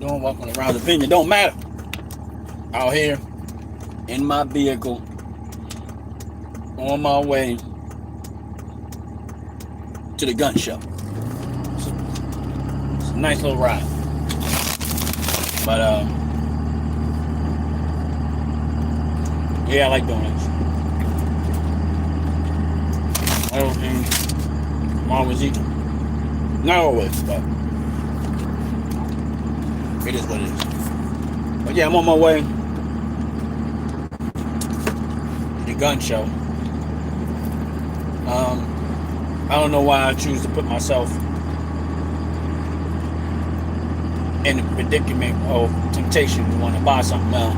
Doing walking around the vineyard. Don't matter. Out here in my vehicle on my way to the gun show. It's a nice little ride. But yeah, I like doing this. Well, and I'm always eating. Not always, but it is what it is. But yeah, I'm on my way to the gun show. I don't know why I choose to put myself in a predicament of temptation to want to buy something now.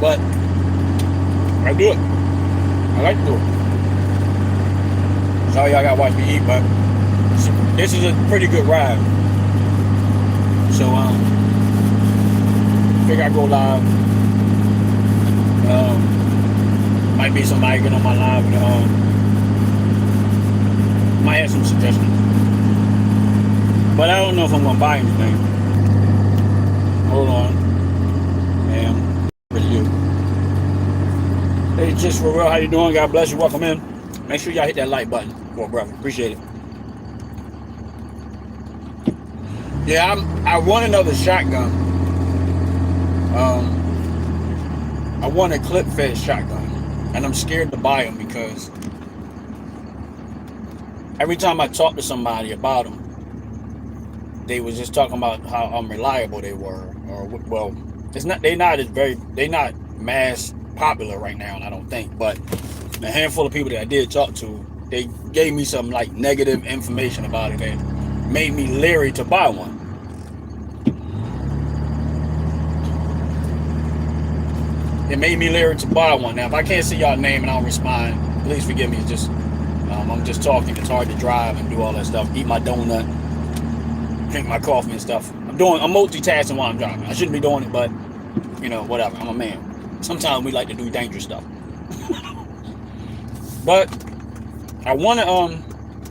But I do it. I like to do it. Sorry y'all gotta watch me eat, but this is a pretty good ride. So figure I go live. Might be somebody get on my live and might have some suggestions. But I don't know if I'm gonna buy anything. Hold on. Damn. Pretty good. Hey, just for real, how you doing? God bless you. Welcome in. Make sure y'all hit that like button for a brother. Appreciate it. Yeah, I want another shotgun. I want a clip-fed shotgun, and I'm scared to buy them because every time I talk to somebody about them, they was just talking about how unreliable they were, or well, it's not. They not mass popular right now, and I don't think. But a handful of people that I did talk to, they gave me some like negative information about it that made me leery to buy one. It made me leery to buy one. Now, if I can't see y'all name and I don't respond, please forgive me. It's just I'm just talking. It's hard to drive and do all that stuff. Eat my donut, drink my coffee and stuff. I'm multitasking while I'm driving. I shouldn't be doing it, but you know, whatever. I'm a man. Sometimes we like to do dangerous stuff. But I want a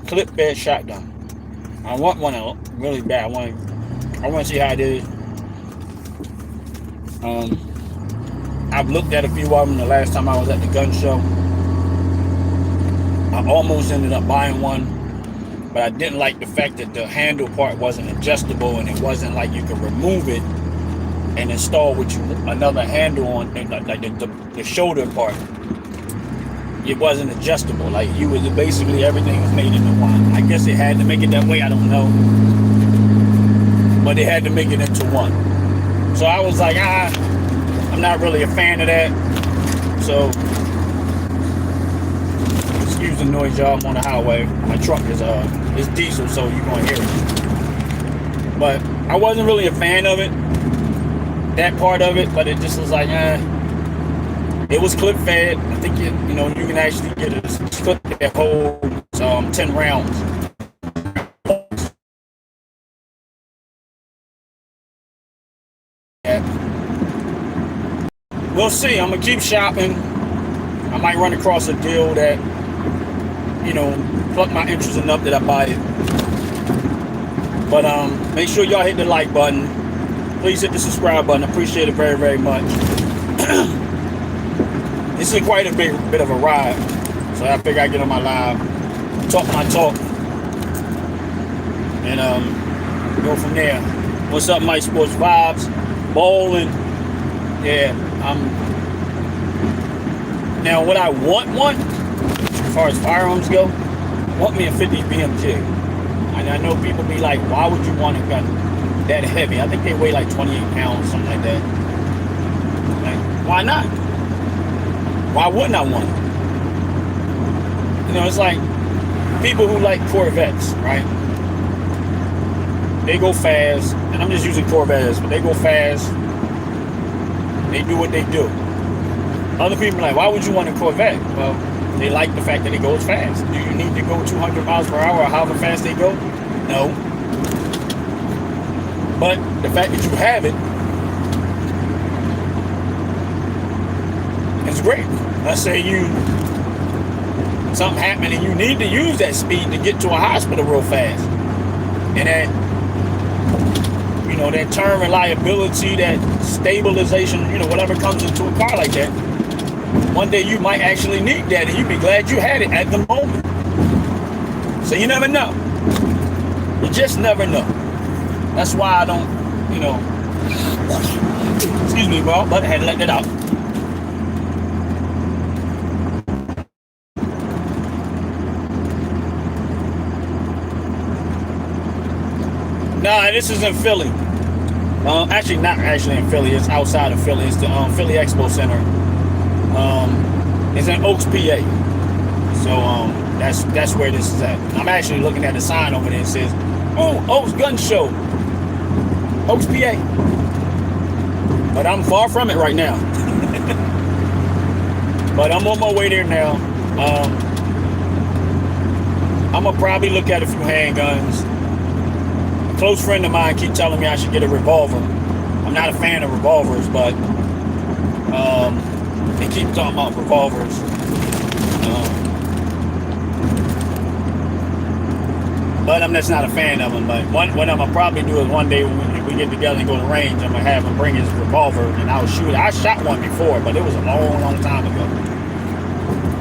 clip-fed shotgun. I want one really bad. I want to see how it is. I've looked at a few of them the last time I was at the gun show. I almost ended up buying one, but I didn't like the fact that the handle part wasn't adjustable, and it wasn't like you could remove it and install with you another handle on, like the shoulder part. It wasn't adjustable. Like you was basically everything was made into one. I guess they had to make it that way. I don't know, but they had to make it into one. So I was like, I'm not really a fan of that. So excuse the noise, y'all. I'm on the highway. My truck is diesel, so you're gonna hear it. But I wasn't really a fan of it, that part of it. But it just was like, it was clip fed. I think you can actually get a clip that holds 10 rounds. We'll see. I'm gonna keep shopping. I might run across a deal that, pluck my interest enough that I buy it. But make sure y'all hit the like button. Please hit the subscribe button. I appreciate it very, very much. This is quite a bit of a ride, so I figure I get on my live, talk my talk, and go from there. What's up, Mike Sports Vibes? Bowling. Yeah, now what I want, as far as firearms go, want me a 50 BMG. And I know people be like, why would you want a gun that heavy? I think they weigh like 28 pounds, something like that. Like, why not? Why wouldn't I want it? It's like people who like Corvettes, right? They go fast, and I'm just using Corvettes, but they go fast. They do what they do. Other people are like, why would you want a Corvette? Well, they like the fact that it goes fast. Do you need to go 200 miles per hour or however fast they go? No. But the fact that you have it is great. Let's say you something happened and you need to use that speed to get to a hospital real fast. And that, that turn reliability, that stabilization, whatever comes into a car like that, one day you might actually need that, and you'd be glad you had it at the moment. So you never know. You just never know. That's why I don't, excuse me, bro, but I had to let that out. Nah, this is in Philly. Actually, not actually in Philly. It's outside of Philly. It's the Philly Expo Center. It's in Oaks, PA. So that's where this is at. I'm actually looking at the sign over there. It says, "Oh, Oaks Gun Show, Oaks, PA." But I'm far from it right now. But I'm on my way there now. I'm gonna probably look at a few handguns. A close friend of mine keep telling me I should get a revolver. I'm not a fan of revolvers, but they keep talking about revolvers. But I'm just not a fan of them. But what I'm gonna probably do is one day when we get together and go to the range, I'm gonna have him bring his revolver and I'll shoot it. I shot one before, but it was a long, long time ago.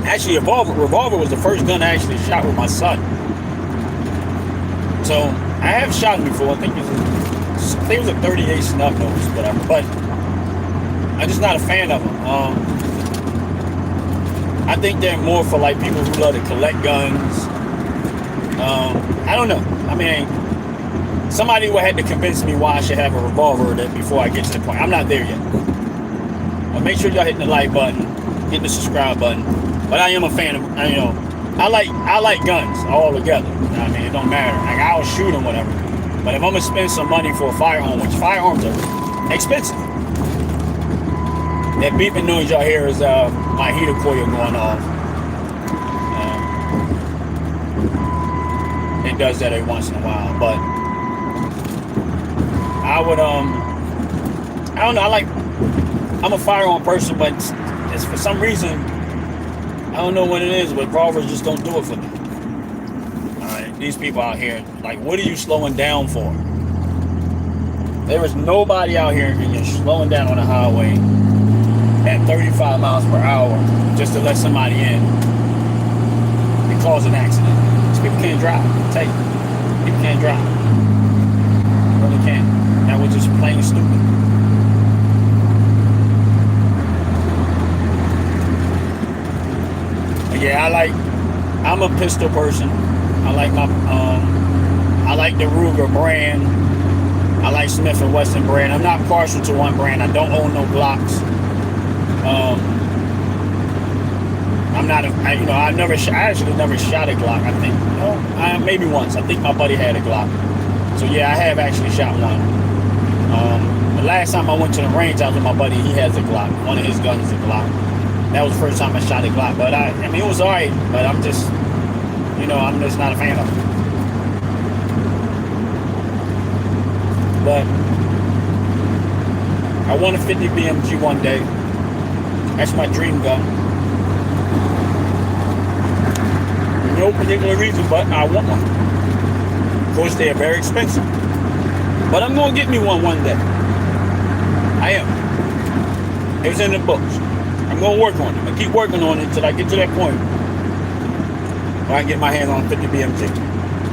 Actually, a revolver was the first gun I actually shot with my son. So I have shot him before. I think it was a 38 snub nose, whatever. But I'm just not a fan of them. I think they're more for like people who love to collect guns. I don't know. I mean, somebody would have to convince me why I should have a revolver before I get to the point. I'm not there yet. But make sure y'all hitting the like button, hitting the subscribe button. But I am a fan of, I like guns all together. I mean, it don't matter. Like, I'll shoot them, whatever. But if I'm gonna spend some money for a firearm, which firearms are expensive. That beeping noise y'all hear is my heater coil going off. It does that every once in a while, but I would I don't know. I'm a firearm person, but it's for some reason I don't know what it is, but revolvers just don't do it for me. These people out here, like, what are you slowing down for? There is nobody out here and you're slowing down on the highway at 35 miles per hour just to let somebody in and cause an accident. These people can't drive. I tell you, people can't drive. They really can't. That was just plain stupid. But yeah, I'm a pistol person. I like I like the Ruger brand. I like Smith & Wesson brand. I'm not partial to one brand. I don't own no Glocks. I'm not I actually never shot a Glock. I think, maybe once. I think my buddy had a Glock. So yeah, I have actually shot one. The last time I went to the range, I was with my buddy. He has a Glock. One of his guns is a Glock. That was the first time I shot a Glock. But I mean, it was alright. But I'm just not a fan of it. But I want a 50 BMG one day. That's my dream gun. No particular reason, but I want one. Of course, they are very expensive. But I'm going to get me one day. I am. It's in the books. I'm going to work on it. I'm going to keep working on it until I get to that point where I get my hands on 50 BMG.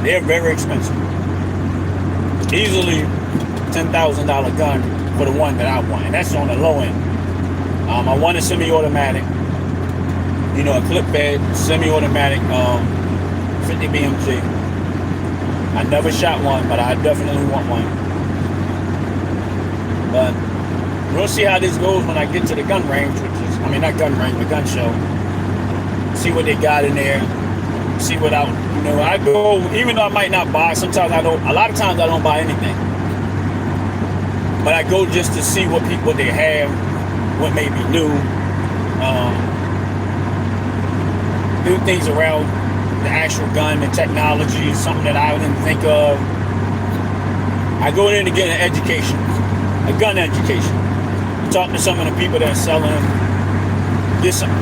They're very expensive. Easily $10,000 gun for the one that I want. And that's on the low end. I want a semi-automatic. A clip-fed, semi-automatic 50 BMG. I never shot one, but I definitely want one. But we'll see how this goes when I get to the gun range, not gun range, the gun show. See what they got in there. See what I go, even though I might not buy, sometimes I don't, a lot of times I don't buy anything. But I go just to see what they have, what may be new. New things around the actual gun, the technology, something that I didn't think of. I go in to get an education, a gun education. Talk to some of the people that are selling them.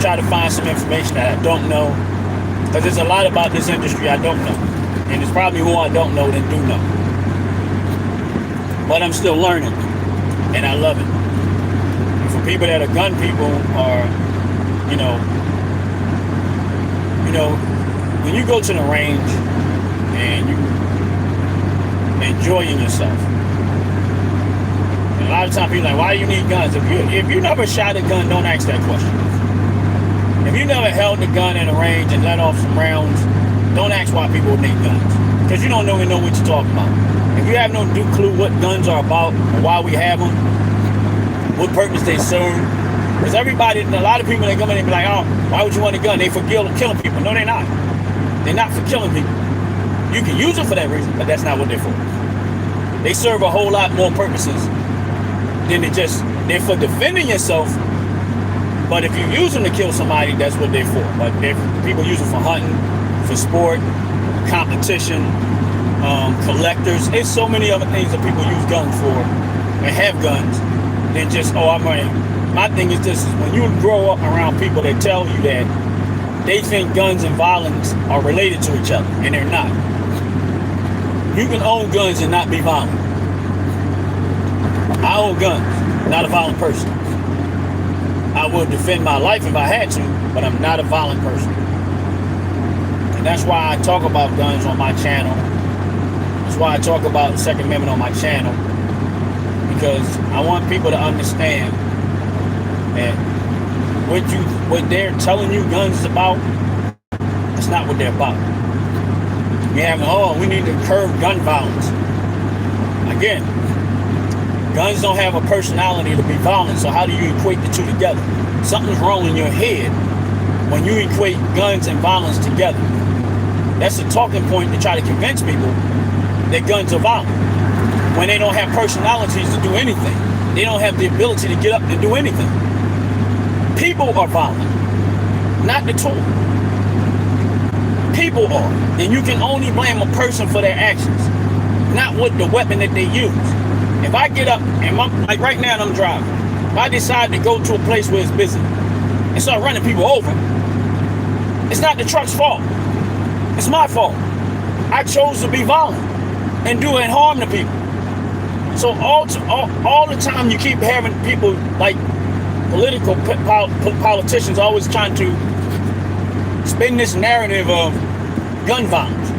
Try to find some information that I don't know. Because there's a lot about this industry I don't know. And it's probably more I don't know than do know. But I'm still learning. And I love it. And for people that are gun people or, you know, when you go to the range and you enjoying yourself. And a lot of times people are like, why do you need guns? If you never shot a gun, don't ask that question. If you never held a gun in a range and let off some rounds, don't ask why people need guns. Because you don't even know what you're talking about. If you have no clue what guns are about or why we have them, what purpose they serve. Because a lot of people, they come in and be like, oh, why would you want a gun? They for killing people. No, they're not. They're not for killing people. You can use them for that reason, but that's not what they're for. They serve a whole lot more purposes than they're for defending yourself. But if you use them to kill somebody, that's what they're for. But people use them for hunting, for sport, competition, collectors. There's so many other things that people use guns for and have guns than just, I'm running. My thing is this, is when you grow up around people that tell you that they think guns and violence are related to each other, and they're not. You can own guns and not be violent. I own guns, not a violent person. I would defend my life if I had to, but I'm not a violent person. And that's why I talk about guns on my channel. That's why I talk about the Second Amendment on my channel. Because I want people to understand that what they're telling you guns is about, that's not what they're about. We need to curb gun violence. Again, guns don't have a personality to be violent, so how do you equate the two together? Something's wrong in your head when you equate guns and violence together. That's a talking point to try to convince people that guns are violent when they don't have personalities to do anything. They don't have the ability to get up and do anything. People are violent, not the tool. People are. And you can only blame a person for their actions, not what the weapon that they use. If I get up and like right now I'm driving, if I decide to go to a place where it's busy and start running people over, it's not the truck's fault. It's my fault. I chose to be violent and do harm to people. So all the time you keep having people like politicians always trying to spin this narrative of gun violence.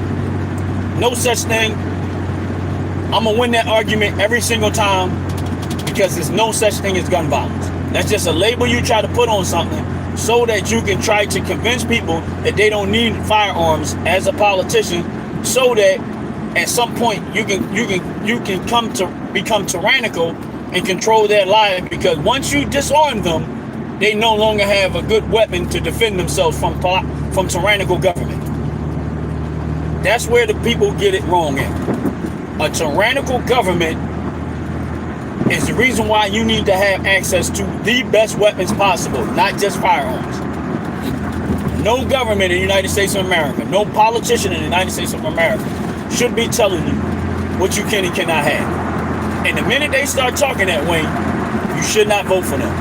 No such thing. I'm going to win that argument every single time because there's no such thing as gun violence. That's just a label you try to put on something so that you can try to convince people that they don't need firearms as a politician, so that at some point you can come to become tyrannical and control their lives, because once you disarm them, they no longer have a good weapon to defend themselves from tyrannical government. That's where the people get it wrong at. A tyrannical government is the reason why you need to have access to the best weapons possible, not just firearms. No government in the United States of America, no politician in the United States of America should be telling you what you can and cannot have. And the minute they start talking that way, you should not vote for them.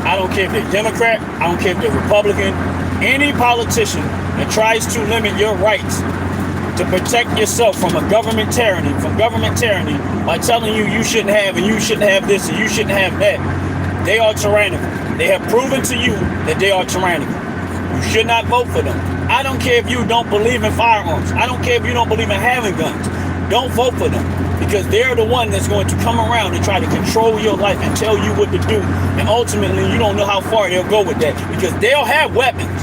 I don't care if they're Democrat, I don't care if they're Republican, any politician that tries to limit your rights to protect yourself from government tyranny by telling you shouldn't have and you shouldn't have this and you shouldn't have that, they are tyrannical. They have proven to you that they are tyrannical. You should not vote for them. I don't care if you don't believe in firearms. I don't care if you don't believe in having guns. Don't vote for them, because they're the one that's going to come around and try to control your life and tell you what to do. And ultimately, you don't know how far they'll go with that, because they'll have weapons.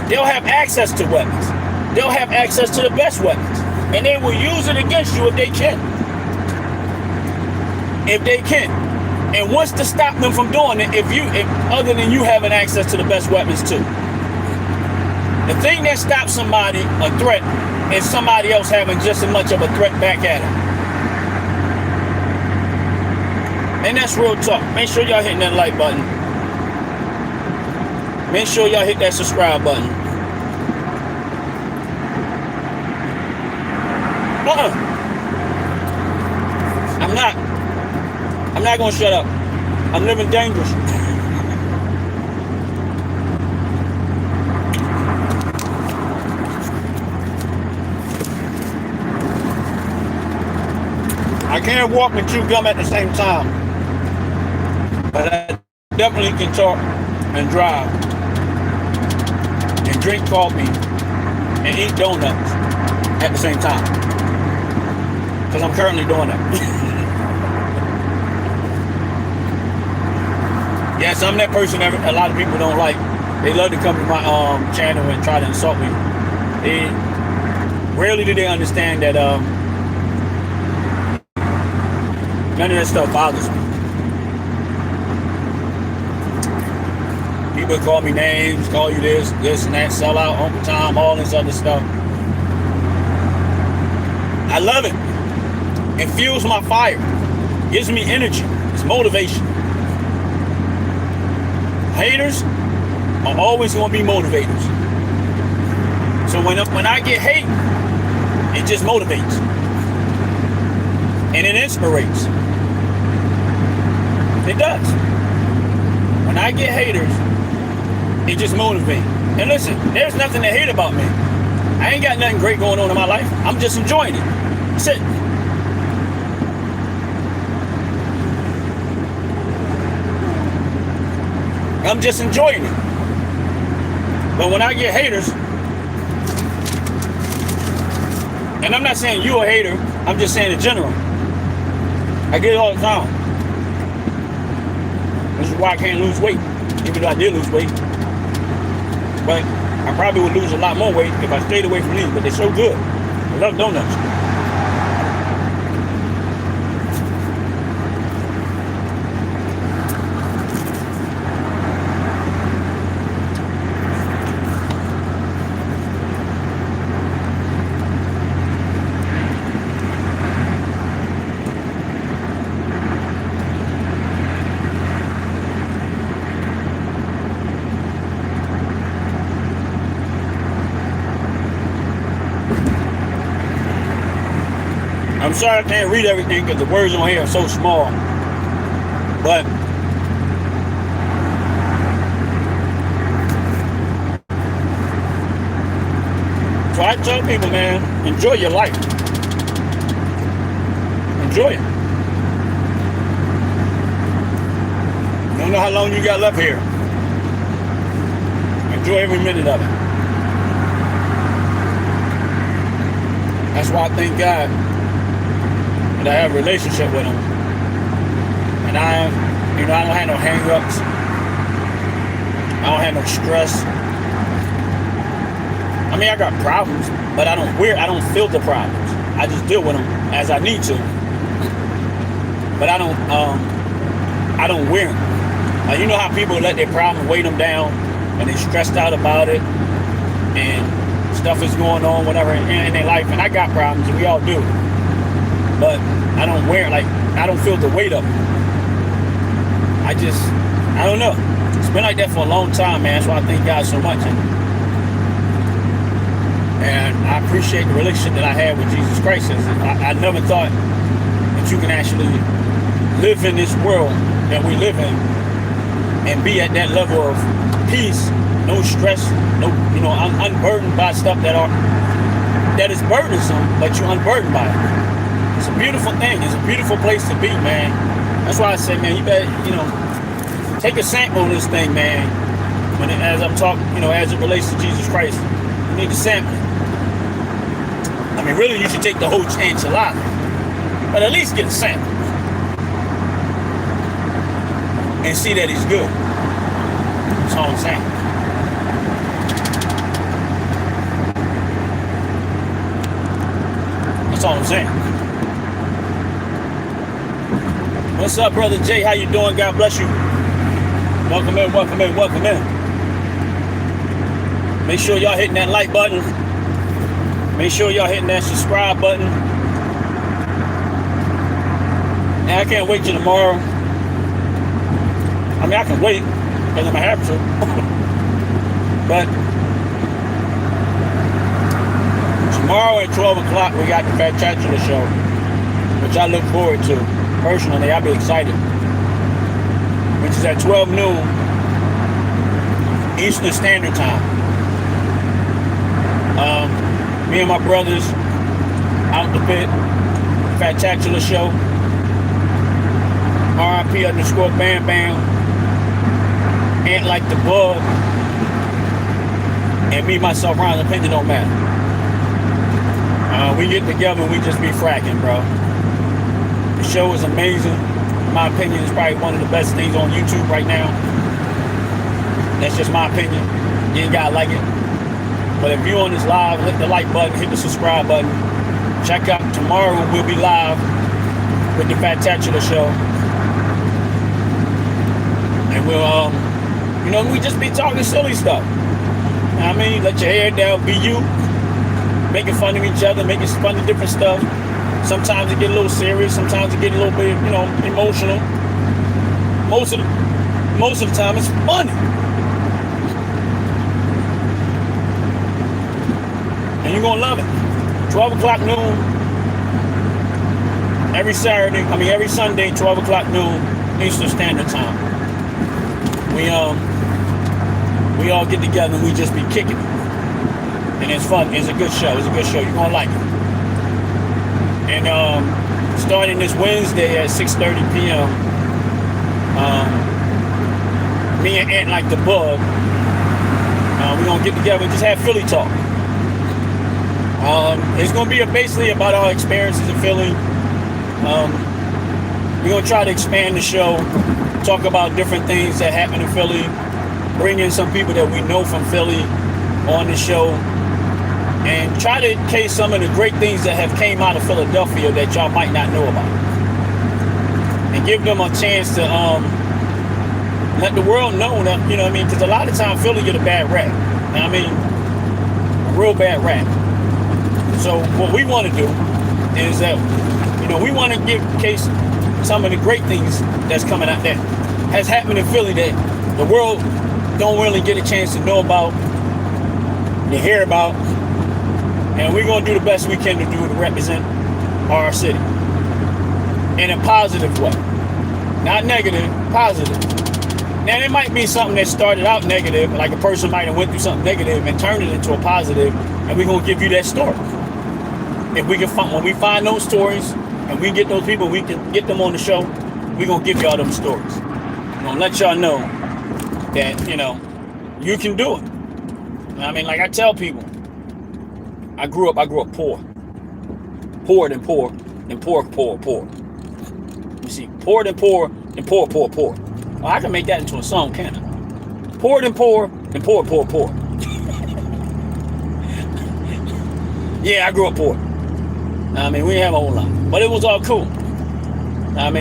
They'll have access to weapons. They'll have access to the best weapons. And they will use it against you if they can. If they can. And what's to stop them from doing it if other than you having access to the best weapons too? The thing that stops somebody, a threat, is somebody else having just as much of a threat back at them. And that's real talk. Make sure y'all hitting that like button. Make sure y'all hit that subscribe button. I'm not gonna shut up. I'm living dangerous. I can't walk and chew gum at the same time, but I definitely can talk and drive and drink coffee and eat donuts at the same time, because I'm currently doing that. Yes, I'm that person that a lot of people don't like. They love to come to my channel and try to insult me. Rarely do they understand that none of that stuff bothers me. People call me names, call you this and that, sell out, overtime, all this other stuff. I love it. It fuels my fire. Gives me energy. It's motivation. Haters are always going to be motivators. So when I get hate, it just motivates. And it inspirates. It does. When I get haters, it just motivates. And listen, there's nothing to hate about me. I ain't got nothing great going on in my life. I'm just enjoying it. That's it. I'm just enjoying it. But when I get haters, and I'm not saying you're a hater, I'm just saying in general, I get it all the time. This is why I can't lose weight, even though I did lose weight. But I probably would lose a lot more weight if I stayed away from these, but they're so good. I love donuts. I'm sorry I can't read everything because the words on here are so small. But so I tell people, man, enjoy your life. Enjoy it. You don't know how long you got left here. Enjoy every minute of it. That's why I thank God that I have a relationship with him. And I don't have no hang-ups. I don't have no stress. I mean, I got problems, but I don't feel the problems. I just deal with them as I need to. But I don't wear them. Like, you know how people let their problems weigh them down and they're stressed out about it and stuff is going on, whatever, in their life. And I got problems, and we all do. But I don't wear, like, I don't feel the weight of it. I don't know. It's been like that for a long time, man. That's why I thank God so much. And I appreciate the relationship that I had with Jesus Christ. I never thought that you can actually live in this world that we live in and be at that level of peace, no stress, no, unburdened by stuff that is burdensome, but you're unburdened by it. It's a beautiful thing. It's a beautiful place to be, man. That's why I say, man, you better, take a sample of this thing, man. As I'm talking, as it relates to Jesus Christ, you need to sample it. I mean, really, you should take the whole enchilada, but at least get a sample and see that he's good. That's all I'm saying. That's all I'm saying. What's up, Brother Jay? How you doing? God bless you. Welcome in, welcome in, welcome in. Make sure y'all hitting that like button. Make sure y'all hitting that subscribe button. And I can't wait till tomorrow. I mean, I can wait because I'm going to have to. But tomorrow at 12 o'clock, we got the Fat Chancellor show, which I look forward to. Personally, I'll be excited. Which is at 12 noon Eastern Standard Time. Me and my brothers out the pit, Fat Chancellor show. RIP_Bam Bam, Ant Like the Bug, and me, myself, Ron, opinion don't matter. We get together and we just be fracking, bro. The show is amazing. In my opinion, it's probably one of the best things on YouTube right now. That's just my opinion. You ain't gotta like it. But if you're on this live, hit the like button, hit the subscribe button. Check out tomorrow, we'll be live with the Fat-tacular show. And we'll, we just be talking silly stuff. I mean, let your hair down, be you. Making fun of each other, making fun of different stuff. Sometimes it get a little serious, sometimes it get a little bit, emotional. Most of the time it's funny. And you're gonna love it. 12 o'clock noon. Every Sunday, 12 o'clock noon, Eastern Standard Time. We all get together and we just be kicking it. And it's fun. It's a good show. You're gonna like it. And starting this Wednesday at 6:30 p.m., me and Ant Like the Bug, we're gonna get together and just have Philly talk. It's gonna be basically about our experiences in Philly. We're gonna try to expand the show, talk about different things that happen in Philly, bring in some people that we know from Philly on the show, and try to case some of the great things that have came out of Philadelphia that y'all might not know about, and give them a chance to let the world know that, because a lot of times Philly get a bad rap, a real bad rap. So what we want to do is that, we want to give case some of the great things that's coming out that has happened in Philly that the world don't really get a chance to know about, to hear about. And we're going to do the best we can to represent our city in a positive way. Not negative, positive. Now, there might be something that started out negative, like a person might have went through something negative and turned it into a positive, and we're going to give you that story. If we can when we find those stories and we get those people, we can get them on the show, we're going to give y'all them stories. We're going to let y'all know that, you can do it. Like I tell people, I grew up poor. Poor than poor, and poor. You see, poor than poor, and poor. Well, I can make that into a song, can't I? Poor than poor, and poor. Yeah, I grew up poor. We didn't have a whole lot, but it was all cool. And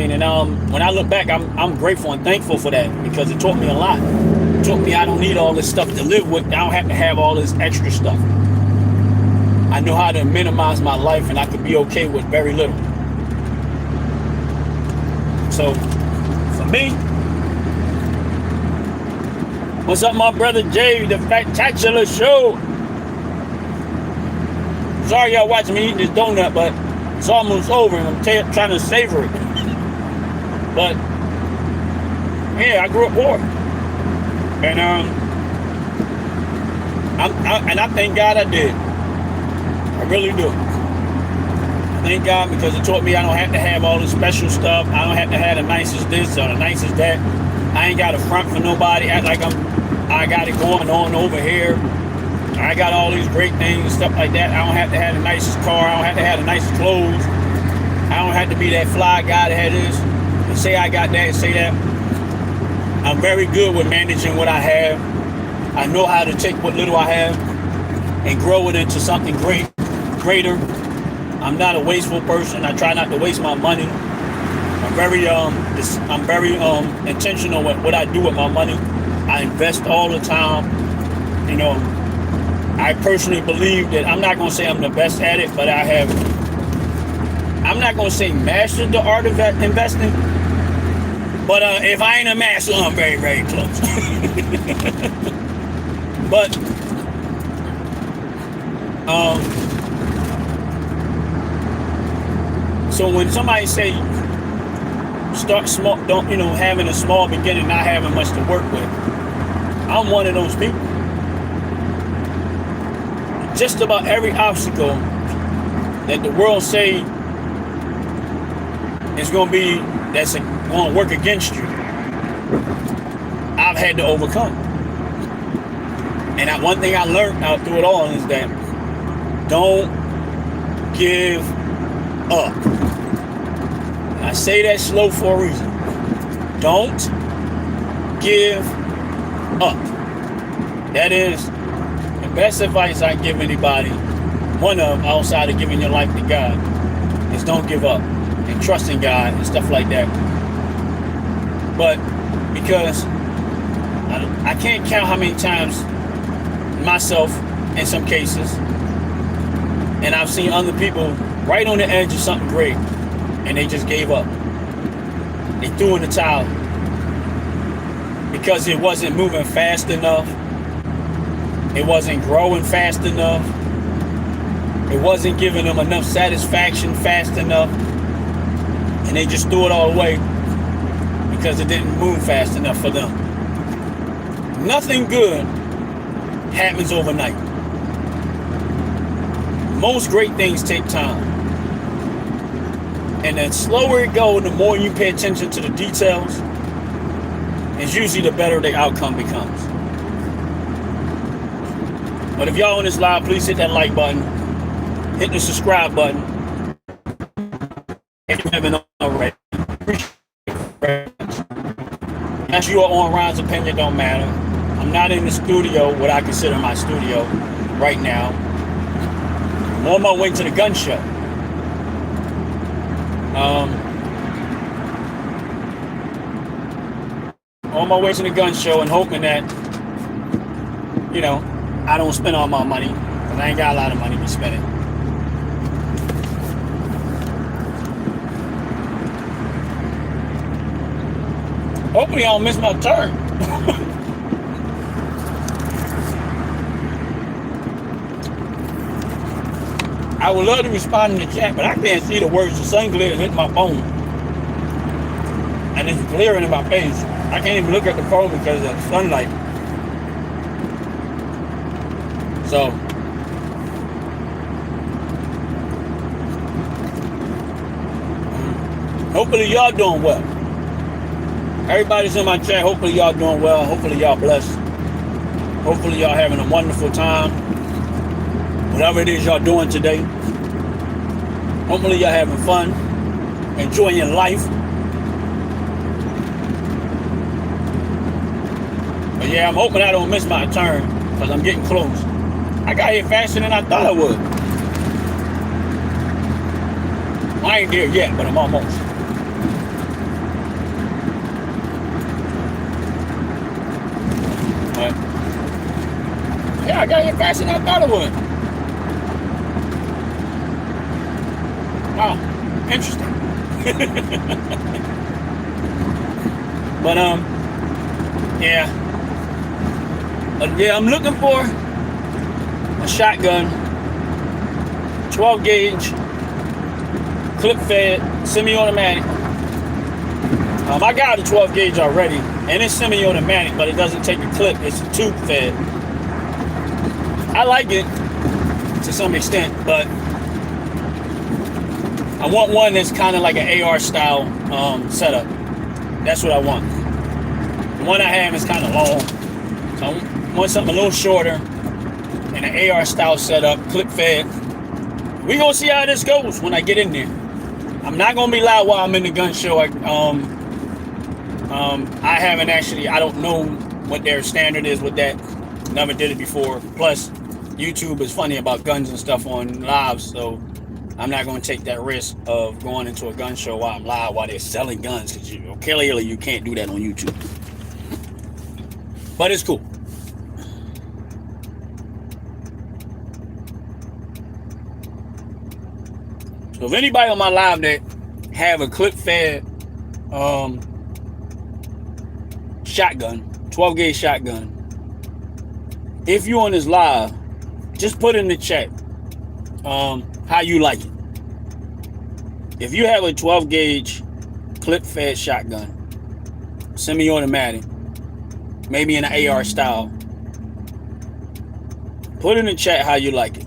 when I look back, I'm grateful and thankful for that, because it taught me a lot. It taught me I don't need all this stuff to live with. I don't have to have all this extra stuff. I know how to minimize my life, and I could be okay with very little. So, for me, what's up, my brother Jay, the Fat-tacular show? Sorry y'all watching me eating this donut, but it's almost over, and I'm trying to savor it. But, yeah, I grew up poor. And, I thank God I did. I really do. Thank God, because it taught me I don't have to have all this special stuff. I don't have to have the nicest this or the nicest that. I ain't got to front for nobody, act like I got it going on over here. I got all these great things and stuff like that. I don't have to have the nicest car. I don't have to have the nicest clothes. I don't have to be that fly guy that had this and say I got that and say that. I'm very good with managing what I have. I know how to take what little I have and grow it into something greater. I'm not a wasteful person. I try not to waste my money. I'm very intentional with what I do with my money. I invest all the time. I personally believe that I'm not going to say I'm the best at it, but I'm not going to say mastered the art of investing. But if I ain't a master, I'm very, very close. But so when somebody say start small, having a small beginning, not having much to work with, I'm one of those people. Just about every obstacle that the world say is going to be going to work against you, I've had to overcome. And one thing I learned out through it all is that don't give up. And I say that slow for a reason. Don't give up. That is the best advice I give anybody. One of outside of giving your life to God is don't give up and trust in God and stuff like that. But because I can't count how many times myself in some cases, and I've seen other people right on the edge of something great and they just gave up. They threw in the towel because it wasn't moving fast enough. It wasn't growing fast enough. It wasn't giving them enough satisfaction fast enough. And they just threw it all away because it didn't move fast enough for them. Nothing good happens overnight. Most great things take time. And the slower it goes, the more you pay attention to the details, it's usually the better the outcome becomes. But if y'all on this live, please hit that like button. Hit the subscribe button. If you haven't already. As you are on Ron's Opinion, don't matter. I'm not in the studio, what I consider my studio right now. I'm on my way to the gun show. On my way to the gun show and hoping that, you know, I don't spend all my money, because I ain't got a lot of money to be spending. Hopefully I don't miss my turn. I would love to respond in the chat, but I can't see the words. The sun glare is hitting my phone. And it's glaring in my face. I can't even look at the phone because of the sunlight. So, hopefully y'all doing well. Everybody's in my chat. Hopefully y'all doing well. Hopefully y'all blessed. Hopefully y'all having a wonderful time. Whatever it is y'all doing today. Hopefully y'all having fun. Enjoying your life. But yeah, I'm hoping I don't miss my turn because I'm getting close. I got here faster than I thought I would. I ain't there yet, but I'm almost. But yeah, I got here faster than I thought I would. Wow, interesting. But yeah. Yeah, I'm looking for a shotgun, 12 gauge, clip fed, semi-automatic. I got a 12 gauge already, and it's semi-automatic, but it doesn't take a clip. It's a tube fed. I like it to some extent, but I want one that's kind of like an AR style setup. That's what I want. The one I have is kind of long, so I want something a little shorter and an AR style setup, clip fed. We gonna see how this goes when I get in there. I'm not gonna be loud while I'm in the gun show. I haven't actually. I don't know what their standard is with that. Never did it before. Plus, YouTube is funny about guns and stuff on live, so I'm not gonna take that risk of going into a gun show while I'm live while they're selling guns, because clearly you can't do that on YouTube. But it's cool. So if anybody on my live that have a clip fed shotgun, 12 gauge shotgun, if you're on this live, just put in the chat how you like it. If you have a 12 gauge clip fed shotgun, semi-automatic, maybe in an AR style, put in the chat how you like it.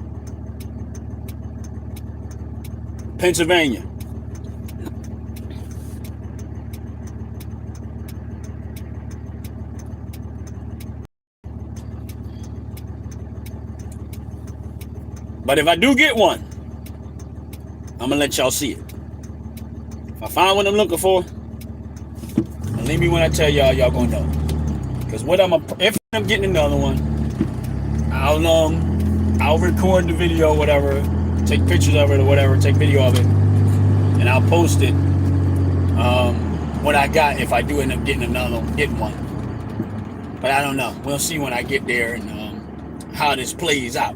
Pennsylvania. But if I do get one, I'm gonna let y'all see it. If I find what I'm looking for, believe me when I tell y'all, y'all gonna know. Because if I'm getting another one, I'll record the video, whatever, take pictures of it or whatever, take video of it, and I'll post it. What I got if I do end up getting one. But I don't know. We'll see when I get there and how this plays out.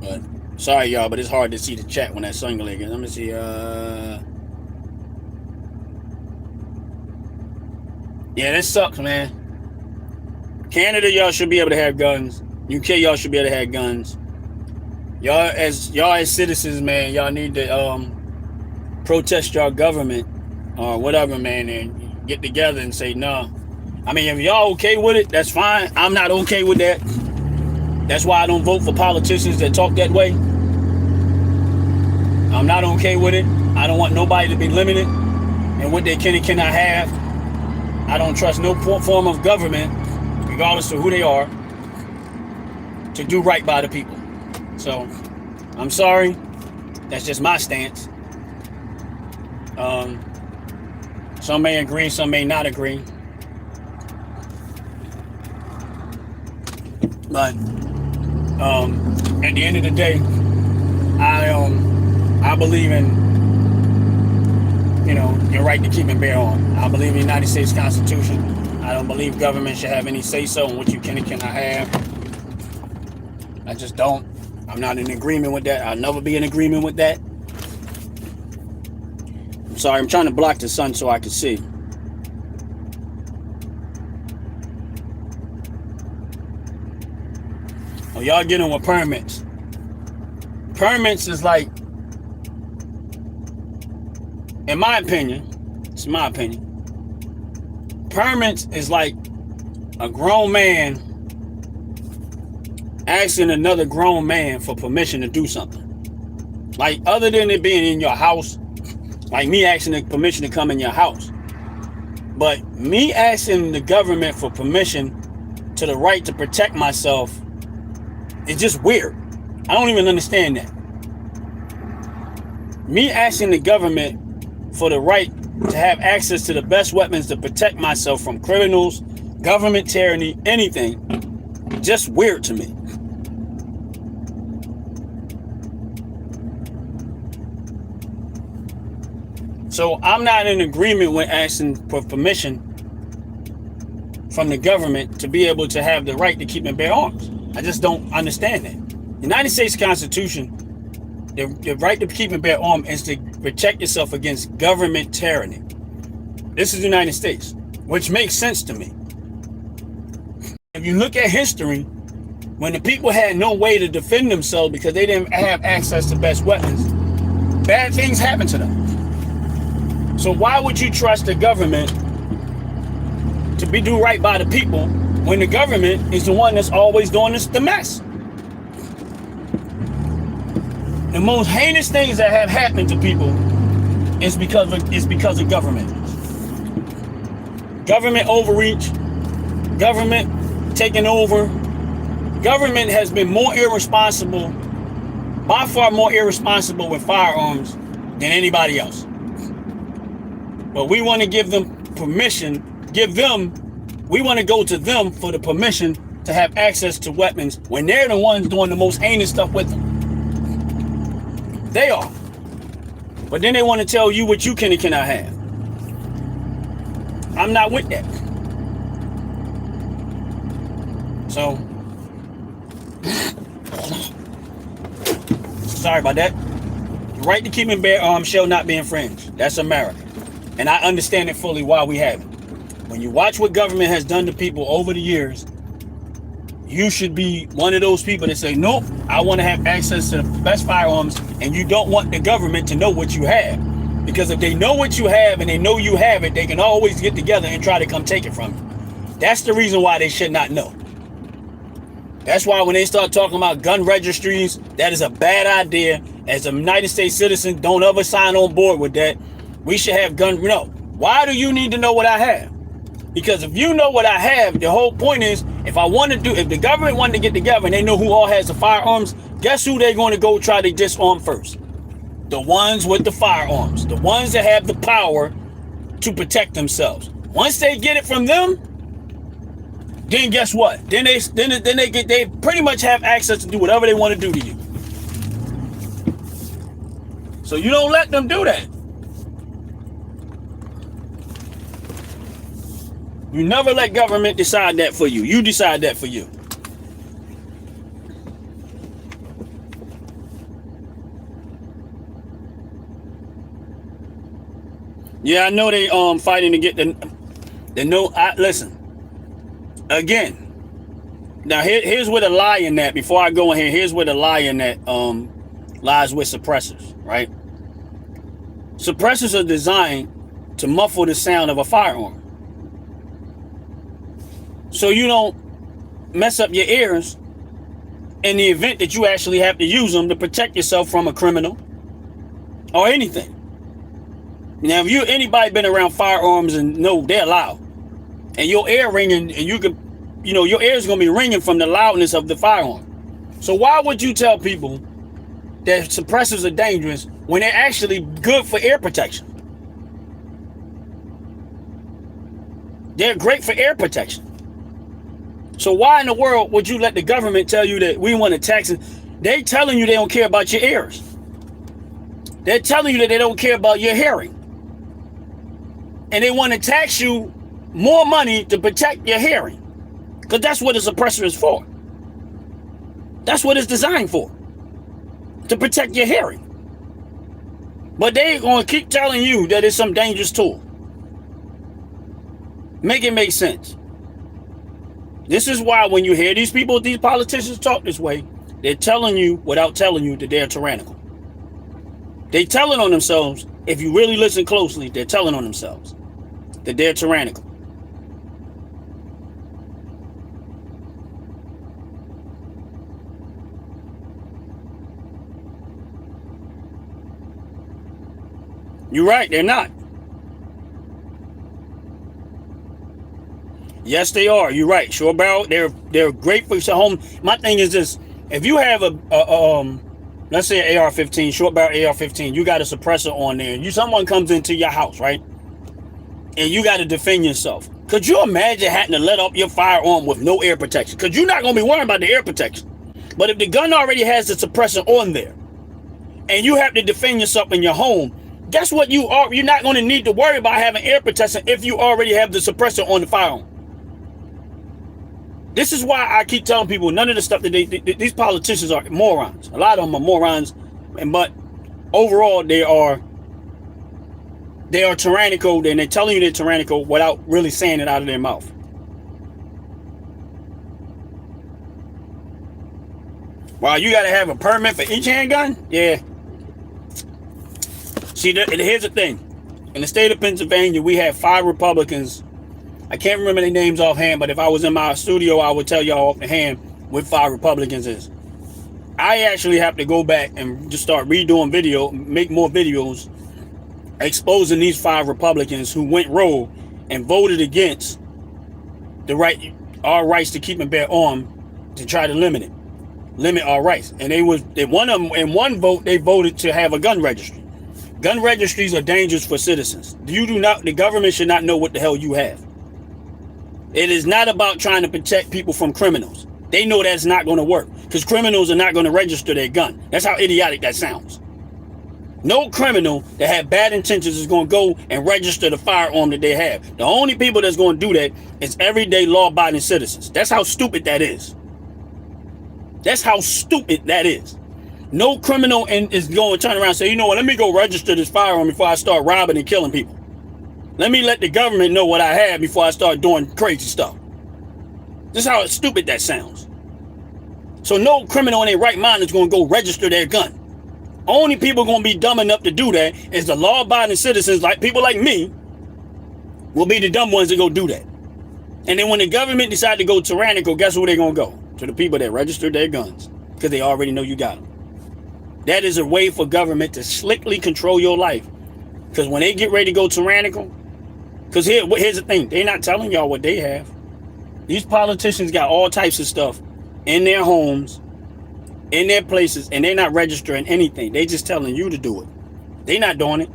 But sorry y'all, but it's hard to see the chat when that single again. Let me see. Yeah, this sucks, man. Canada, y'all should be able to have guns. UK, y'all should be able to have guns. Y'all as citizens, man, y'all need to protest your government or whatever, man, and get together and say no. I mean, if y'all okay with it, that's fine. I'm not okay with that. That's why I don't vote for politicians that talk that way. I'm not okay with it. I don't want nobody to be limited in what they can and cannot have. I don't trust no form of government, regardless of who they are, to do right by the people. So, I'm sorry. That's just my stance. Some may agree, some may not agree. But at the end of the day, I believe in, your right to keep and bear arms. I believe in the United States Constitution. I don't believe government should have any say-so on what you can and cannot have. I just don't. I'm not in agreement with that. I'll never be in agreement with that. I'm sorry, I'm trying to block the sun so I can see. Oh, y'all getting with permits. Permits is like, in my opinion, it's my opinion, permits is like a grown man asking another grown man for permission to do something. Like, other than it being in your house, like me asking the permission to come in your house. But me asking the government for permission to the right to protect myself, it's just weird. I don't even understand that. Me asking the government for the right to have access to the best weapons to protect myself from criminals, government tyranny, anything, just weird to me. So I'm not in agreement with asking for permission from the government to be able to have the right to keep and bear arms. I just don't understand that. The United States Constitution, the right to keep and bear arms is to protect yourself against government tyranny. This is the United States, which makes sense to me. If you look at history, when the people had no way to defend themselves because they didn't have access to best weapons, bad things happened to them. So why would you trust the government to do right by the people when the government is the one that's always doing the mess? The most heinous things that have happened to people is because of government. Government overreach, government taking over. Government has been more irresponsible, by far more irresponsible with firearms than anybody else. But we want to give them permission, we want to go to them for the permission to have access to weapons when they're the ones doing the most heinous stuff with them. They are. But then they want to tell you what you can and cannot have. I'm not with that. So, sorry about that. The right to keep and bear arms shall not be infringed. That's America. And I understand it fully why we have it. When you watch what government has done to people over the years, you should be one of those people that say, nope, I want to have access to the best firearms, and you don't want the government to know what you have. Because if they know what you have and they know you have it, they can always get together and try to come take it from you. That's the reason why they should not know. That's why when they start talking about gun registries, that is a bad idea. As a United States citizen, don't ever sign on board with that. We should have gun. No. Why do you need to know what I have? Because if you know what I have, the whole point is, if the government wanted to get together and they know who all has the firearms, guess who they're going to go try to disarm first? The ones with the firearms, the ones that have the power to protect themselves. Once they get it from them, then guess what? Then they pretty much have access to do whatever they want to do to you. So you don't let them do that. You never let government decide that for you. You decide that for you. Yeah, I know they fighting to get the no. Listen again. Now here's where the lie in that. Before I go in here, here's where the lie in that lies with suppressors. Right? Suppressors are designed to muffle the sound of a firearm, so you don't mess up your ears in the event that you actually have to use them to protect yourself from a criminal or anything. Now, if anybody been around firearms and know they're loud, and your ear ringing, and your ears gonna be ringing from the loudness of the firearm. So why would you tell people that suppressors are dangerous when they're actually good for ear protection? They're great for air protection. So why in the world would you let the government tell you that we want to tax it? They're telling you they don't care about your ears. They're telling you that they don't care about your hearing. And they want to tax you more money to protect your hearing. Because that's what a suppressor is for. That's what it's designed for. To protect your hearing. But they're going to keep telling you that it's some dangerous tool. Make it make sense. This is why when you hear these politicians talk this way, they're telling you without telling you that they're tyrannical. They're telling on themselves, if you really listen closely, they're telling on themselves that they're tyrannical. You're right, they're not. Yes, they are. You're right. Short barrel, they're great for your home. My thing is this: if you have let's say an AR-15, short barrel AR-15, you got a suppressor on there. Someone comes into your house, right? And you got to defend yourself. Could you imagine having to let off your firearm with no air protection? Because you're not going to be worrying about the air protection. But if the gun already has the suppressor on there, and you have to defend yourself in your home, guess what? You're not going to need to worry about having air protection if you already have the suppressor on the firearm. This is why I keep telling people none of the stuff that these politicians are morons. A lot of them are morons, but overall they are tyrannical, and they're telling you they're tyrannical without really saying it out of their mouth. Wow, you got to have a permit for each handgun? Yeah. See, here's the thing. In the state of Pennsylvania, we have 5 Republicans. I can't remember their names offhand, but if I was in my studio, I would tell y'all offhand what 5 Republicans is. I actually have to go back and just start redoing make more videos exposing these 5 Republicans who went rogue and voted against our rights to keep and bear arms, to try to limit our rights. And one of them, in one vote, they voted to have a gun registry. Gun registries are dangerous for citizens. The government should not know what the hell you have. It is not about trying to protect people from criminals. They know that's not going to work, because criminals are not going to register their gun. That's how idiotic that sounds. No criminal that had bad intentions is going to go and register the firearm that they have. The only people that's going to do that is everyday law-abiding citizens. That's how stupid that is. That's how stupid that is. No criminal is going to turn around and say, you know what, let me go register this firearm before I start robbing and killing people. Let me let the government know what I have before I start doing crazy stuff. This is how stupid that sounds. So no criminal in their right mind is going to go register their gun. Only people going to be dumb enough to do that is the law-abiding citizens, like people like me, will be the dumb ones that go do that. And then when the government decide to go tyrannical, guess where they're going to go? To the people that registered their guns, because they already know you got them. That is a way for government to slickly control your life. Because when they get ready to go tyrannical, Because here's the thing. They're not telling y'all what they have. These politicians got all types of stuff in their homes, in their places, and they're not registering anything. They just telling you to do it. They're not doing it.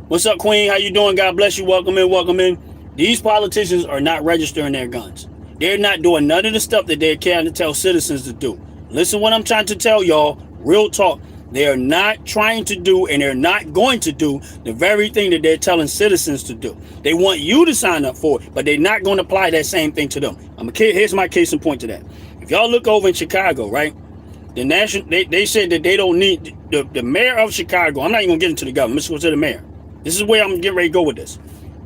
What's up, Queen? How you doing? God bless you. Welcome in. Welcome in. These politicians are not registering their guns. They're not doing none of the stuff that they're trying to tell citizens to do. Listen what I'm trying to tell y'all. Real talk. They are not trying to do, and they're not going to do the very thing that they're telling citizens to do. They want you to sign up for it, but they're not going to apply that same thing to them. Here's my case in point to that. If y'all look over in Chicago, right? They said that they don't need the mayor of Chicago. I'm not even gonna get into the government. Let's go to the mayor. This is where I'm getting ready to go with this.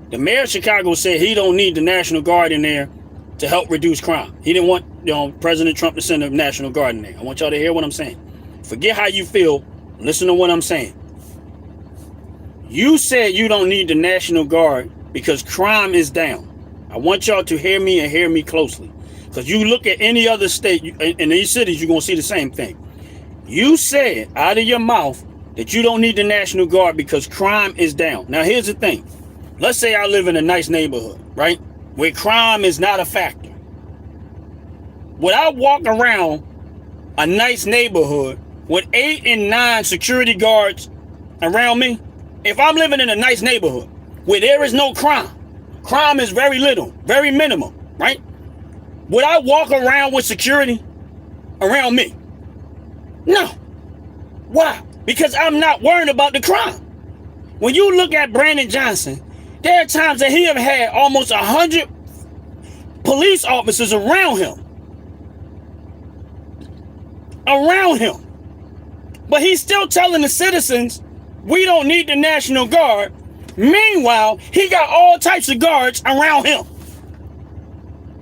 The mayor of Chicago said he don't need the National Guard in there to help reduce crime. He didn't want President Trump to send the National Guard in there. I want y'all to hear what I'm saying. Forget how you feel. Listen to what I'm saying. You said you don't need the National Guard because crime is down. I want y'all to hear me and hear me closely. Because you look at any other state in these cities, you're going to see the same thing. You said out of your mouth that you don't need the National Guard because crime is down. Now, here's the thing. Let's say I live in a nice neighborhood, right? Where crime is not a factor. Would I walk around a nice neighborhood with 8 and 9 security guards around me? If I'm living in a nice neighborhood where there is no crime, crime is very little, very minimal, right? Would I walk around with security around me? No. Why? Because I'm not worried about the crime. When you look at Brandon Johnson, there are times that he have had almost 100 police officers around him. But he's still telling the citizens, we don't need the National Guard. Meanwhile, he got all types of guards around him.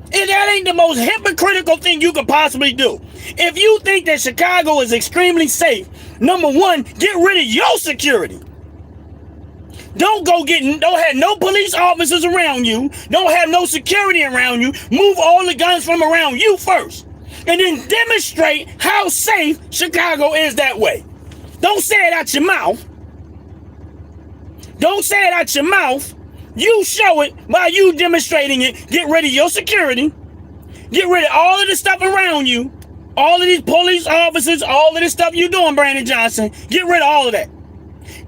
And that ain't the most hypocritical thing you could possibly do. If you think that Chicago is extremely safe, number one, get rid of your security. Don't have no police officers around you. Don't have no security around you. Move all the guns from around you first. And then demonstrate how safe Chicago is that way. Don't say it out your mouth. Don't say it out your mouth. You show it by you demonstrating it. Get rid of your security. Get rid of all of the stuff around you. All of these police officers, all of this stuff you're doing, Brandon Johnson. Get rid of all of that.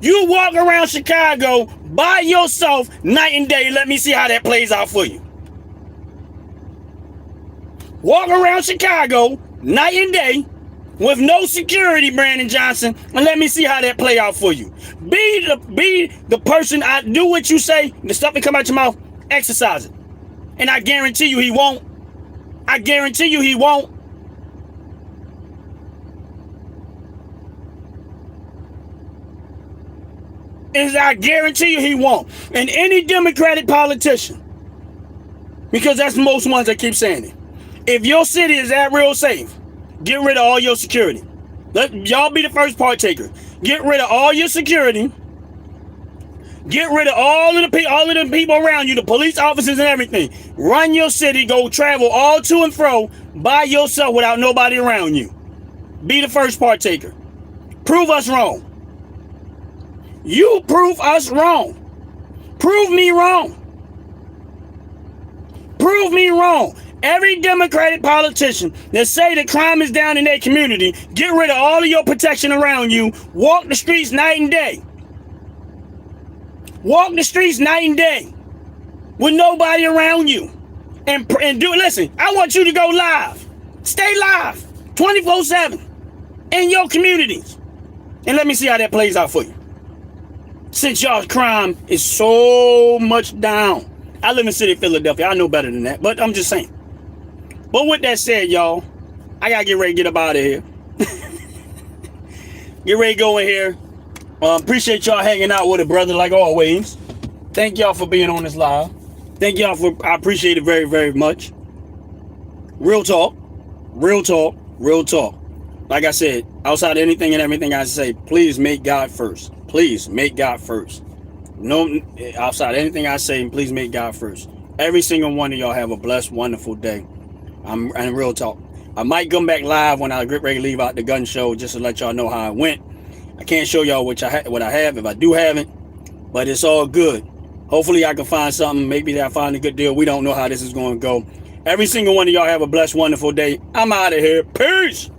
You walk around Chicago by yourself night and day. Let me see how that plays out for you. Walk around Chicago night and day with no security, Brandon Johnson, and let me see how that play out for you. Be the person. I do what you say. The stuff that come out your mouth, exercise it. And I guarantee you he won't. I guarantee you he won't. I guarantee you he won't. And any Democratic politician, because that's most ones that keep saying it. If your city is that real safe, get rid of all your security. Let y'all be the first partaker. Get rid of all your security. Get rid of all of the people around you, the police officers and everything. Run your city, go travel all to and fro by yourself without nobody around you. Be the first partaker. Prove us wrong. You prove us wrong. Prove me wrong. Prove me wrong. Every Democratic politician that say that crime is down in their community, get rid of all of your protection around you. Walk the streets night and day. Walk the streets night and day with nobody around you. And do listen, I want you to go live. Stay live 24/7 in your communities. And let me see how that plays out for you. Since y'all's crime is so much down. I live in the city of Philadelphia. I know better than that, but I'm just saying. But with that said, y'all, I gotta get ready to get up out of here. Get ready to go in here. Appreciate y'all hanging out with a brother like always. Thank y'all for being on this live. Thank y'all I appreciate it very, very much. Real talk. Real talk. Real talk. Like I said, outside of anything and everything I say, please make God first. Please make God first. No, outside of anything I say, please make God first. Every single one of y'all have a blessed, wonderful day. And real talk. I might come back live when I get ready to leave out the gun show just to let y'all know how it went. I can't show y'all what I have if I do have it, but it's all good. Hopefully I can find something. Maybe that I find a good deal. We don't know how this is going to go. Every single one of y'all have a blessed, wonderful day. I'm out of here. Peace.